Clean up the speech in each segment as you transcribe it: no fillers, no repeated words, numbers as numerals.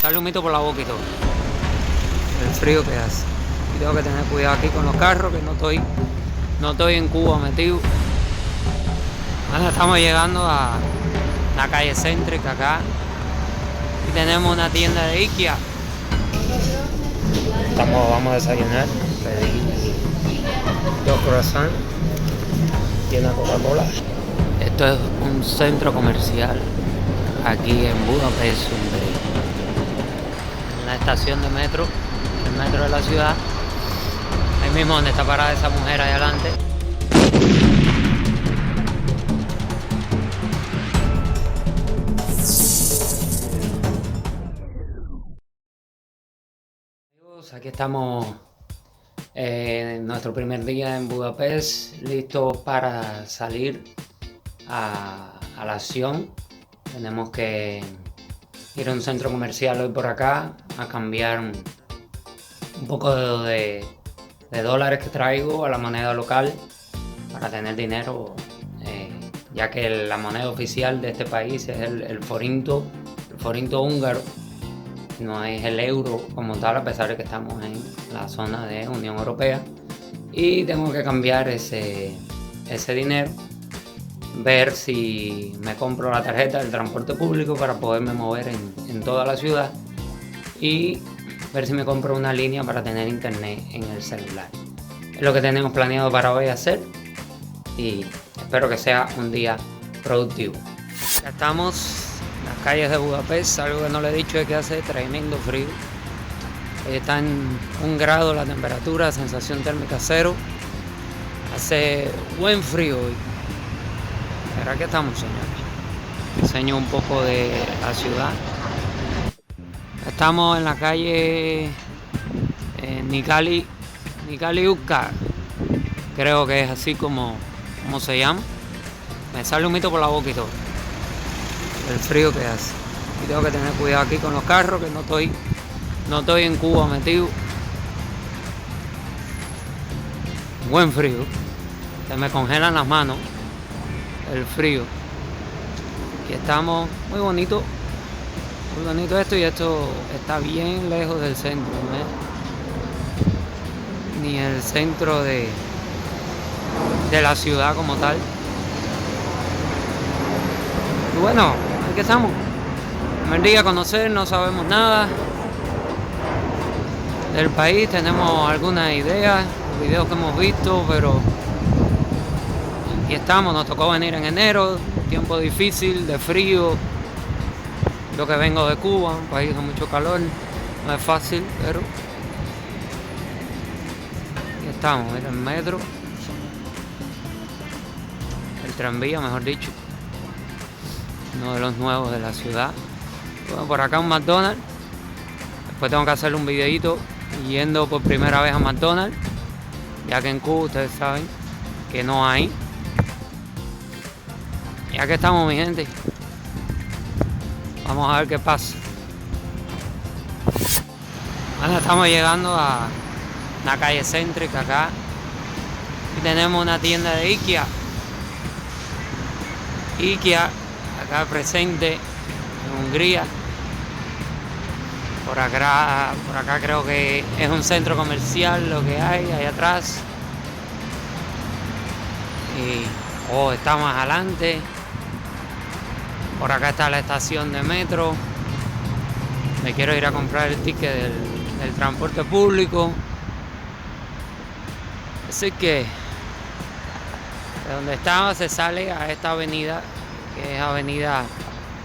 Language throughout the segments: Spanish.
Sale un mito por la boca y todo. El frío que hace. Y tengo que tener cuidado aquí con los carros, que no estoy en Cuba metido. Bueno, estamos llegando a la calle céntrica acá. Y tenemos una tienda de IKEA. Vamos a desayunar. Pedí 2 croissants y una Coca-Cola. Esto es un centro comercial aquí en Budapest, Hungría. Una estación de metro, el metro de la ciudad. Ahí mismo donde está parada esa mujer ahí adelante. Aquí estamos en nuestro primer día en Budapest, listos para salir a la acción. Tenemos que ir a un centro comercial hoy por acá a cambiar un poco de dólares que traigo a la moneda local para tener dinero, ya que la moneda oficial de este país es el forinto húngaro. No es el euro como tal, a pesar de que estamos en la zona de Unión Europea. Y tengo que cambiar ese dinero, ver si me compro la tarjeta del transporte público para poderme mover en toda la ciudad y ver si me compro una línea para tener internet en el celular. Es lo que tenemos planeado para hoy hacer y espero que sea un día productivo. Ya estamos en las calles de Budapest. Algo que no le he dicho es que hace tremendo frío. Está en 1 grado la temperatura, sensación térmica 0. Hace buen frío hoy. ¿Será que estamos, señores? Enseño un poco de la ciudad. Estamos en la calle Nikoliuska. Creo que es así como se llama. Me sale un mito por la boca y todo. El frío que hace. Y tengo que tener cuidado aquí con los carros, que no estoy en Cuba metido. Buen frío. Se me congelan las manos. El frío. Aquí estamos. Muy bonito. Muy bonito esto, y esto está bien lejos del centro, ¿no? Ni el centro de la ciudad como tal. Y bueno, aquí estamos. Primer día a conocer, no sabemos nada del país, tenemos algunas ideas, videos que hemos visto, pero aquí estamos. Nos tocó venir en enero, tiempo difícil, de frío. Yo que vengo de Cuba, un país con mucho calor, no es fácil, pero aquí estamos. Mira el metro, el tranvía, mejor dicho, uno de los nuevos de la ciudad. Bueno, por acá un McDonald's. Después tengo que hacerle un videito yendo por primera vez a McDonald's, ya que en Cuba ustedes saben que no hay. Y aquí estamos, mi gente. Vamos a ver qué pasa. Bueno, estamos llegando a la calle céntrica acá. Y tenemos una tienda de IKEA. IKEA, acá presente en Hungría. Por acá creo que es un centro comercial lo que hay ahí atrás. Y está más adelante. Por acá está la estación de metro. Me quiero ir a comprar el ticket del transporte público. Así que de donde estaba se sale a esta avenida, que es avenida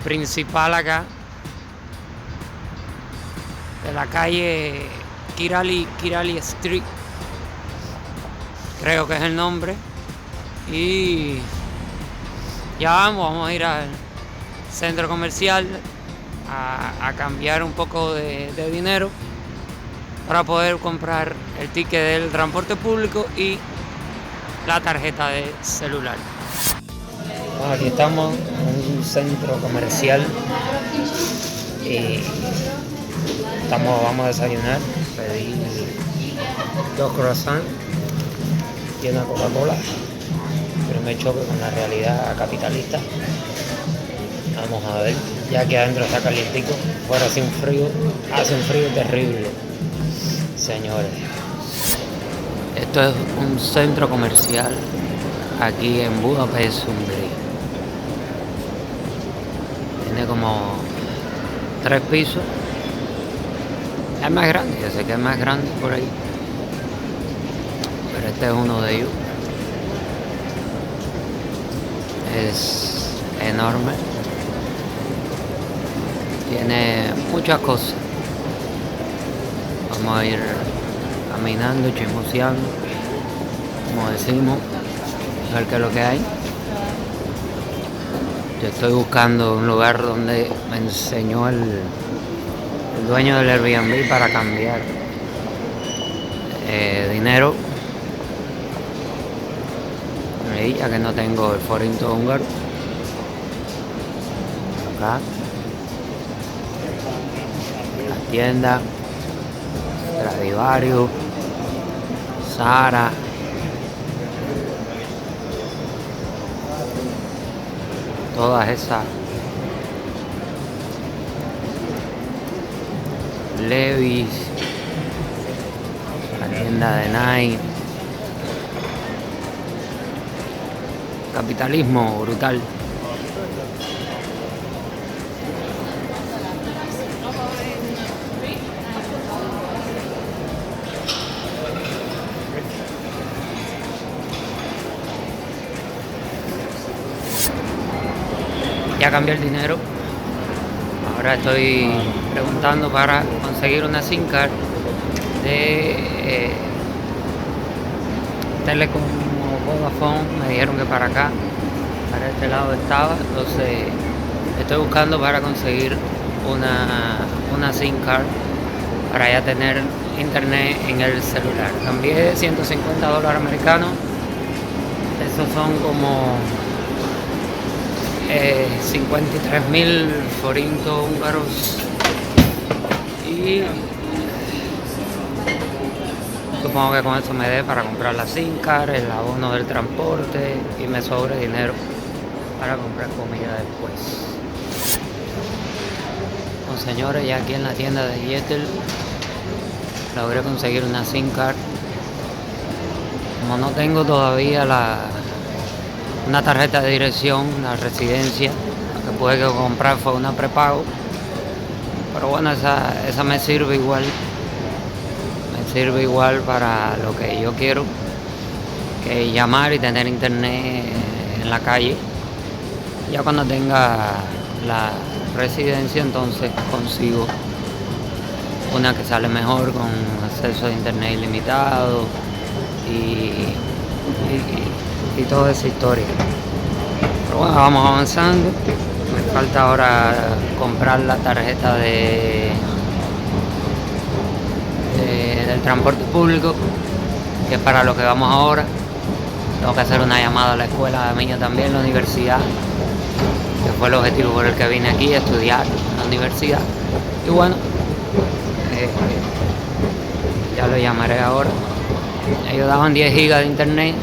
principal acá, de la calle Kirali Street, creo que es el nombre. Y ya vamos a ir al centro comercial a cambiar un poco de dinero para poder comprar el ticket del transporte público y la tarjeta de celular. Bueno, aquí estamos en un centro comercial y vamos a desayunar. Pedí 2 croissants y una Coca-Cola. Primer choque con la realidad capitalista. Vamos a ver, ya que adentro está calientico, fuera hace un frío terrible, señores. Esto es un centro comercial aquí en Budapest, Hungría. Tiene como 3 pisos. Es más grande, yo sé que es más grande por ahí, pero este es uno de ellos. Es enorme. Tiene muchas cosas. Vamos a ir caminando, chismoseando, como decimos, a ver qué es lo que hay. Yo estoy buscando un lugar donde me enseñó el dueño del Airbnb para cambiar dinero. Ahí, ya que no tengo el forinto húngaro. Acá. La tienda. Stradivarius. Zara. Todas esas. Levi's. La tienda de Nike. Capitalismo brutal. Ya cambié el dinero. Ahora estoy preguntando para conseguir una SIM card de Telecom o Vodafone. Me dijeron que para acá, para este lado estaba. Entonces estoy buscando para conseguir una SIM card para ya tener internet en el celular. Cambié $150 americanos. Esos son como 53.000 forintos húngaros. Y supongo que con eso me dé para comprar la SIM card, el abono del transporte y me sobre dinero para comprar comida después. Bueno, señores, ya aquí en la tienda de Yettel logré conseguir una SIM card. Como no tengo todavía una tarjeta de dirección, una residencia, lo que pude comprar fue una prepago. Pero bueno, esa me sirve igual. Me sirve igual para lo que yo quiero, que es llamar y tener internet en la calle. Ya cuando tenga la residencia, entonces consigo una que sale mejor, con acceso a internet ilimitado y toda esa historia. Pero bueno, vamos avanzando. Me falta ahora comprar la tarjeta del transporte público, que es para lo que vamos ahora. Tengo que hacer una llamada a la escuela mía también, la universidad, que fue el objetivo por el que vine aquí, a estudiar en la universidad. Y bueno, ya lo llamaré ahora. Ellos daban 10 gigas de internet,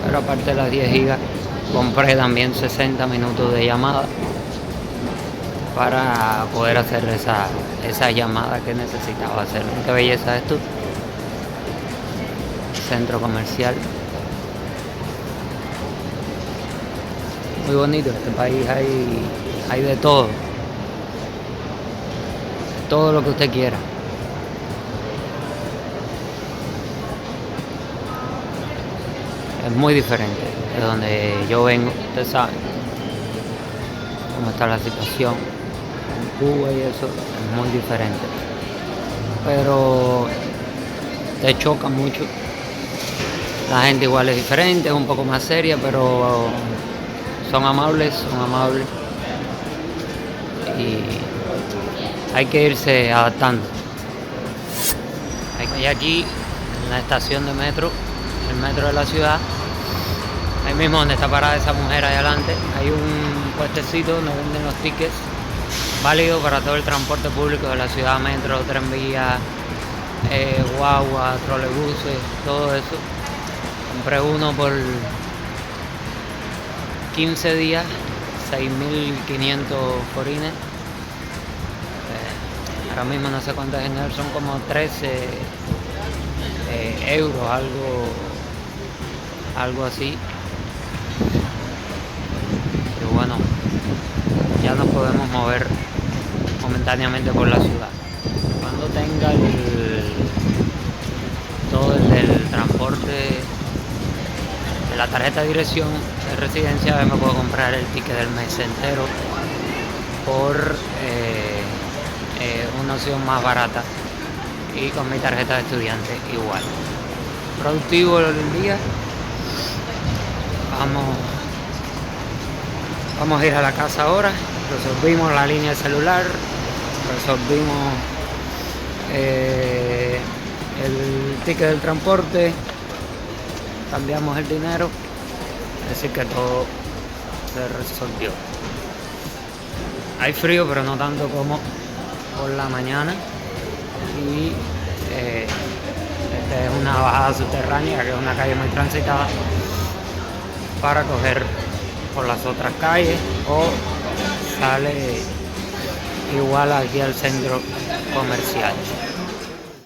pero aparte de las 10 gigas compré también 60 minutos de llamada para poder hacer esa llamada que necesitaba hacer. Qué belleza esto. Centro comercial. Muy bonito. En este país hay de todo. Todo lo que usted quiera. Es muy diferente de donde yo vengo. Usted sabe cómo está la situación en Cuba y eso es muy diferente. Pero te choca mucho. La gente igual es diferente, es un poco más seria, pero son amables. Y hay que irse adaptando. Y aquí, en la estación de metro, el metro de la ciudad, ahí mismo donde está parada esa mujer ahí adelante, hay un puestecito donde venden los tickets válidos para todo el transporte público de la ciudad: metro, tranvía, guagua, trolebuses, todo eso. Compré uno por 15 días, 6.500 forines. Ahora mismo no sé cuántos en él, son como 13 euros, algo así. Pero bueno, ya nos podemos mover momentáneamente por la ciudad. Cuando tenga todo el del transporte de la tarjeta de dirección de residencia, me puedo comprar el ticket del mes entero por una opción más barata, y con mi tarjeta de estudiante igual. Productivo el día. Vamos a ir a la casa ahora. Resolvimos la línea de celular, resolvimos el ticket del transporte, cambiamos el dinero, así que todo se resolvió. Hay frío, pero no tanto como por la mañana, y esta es una bajada subterránea, que es una calle muy transitada, para coger por las otras calles, o sale igual aquí al centro comercial.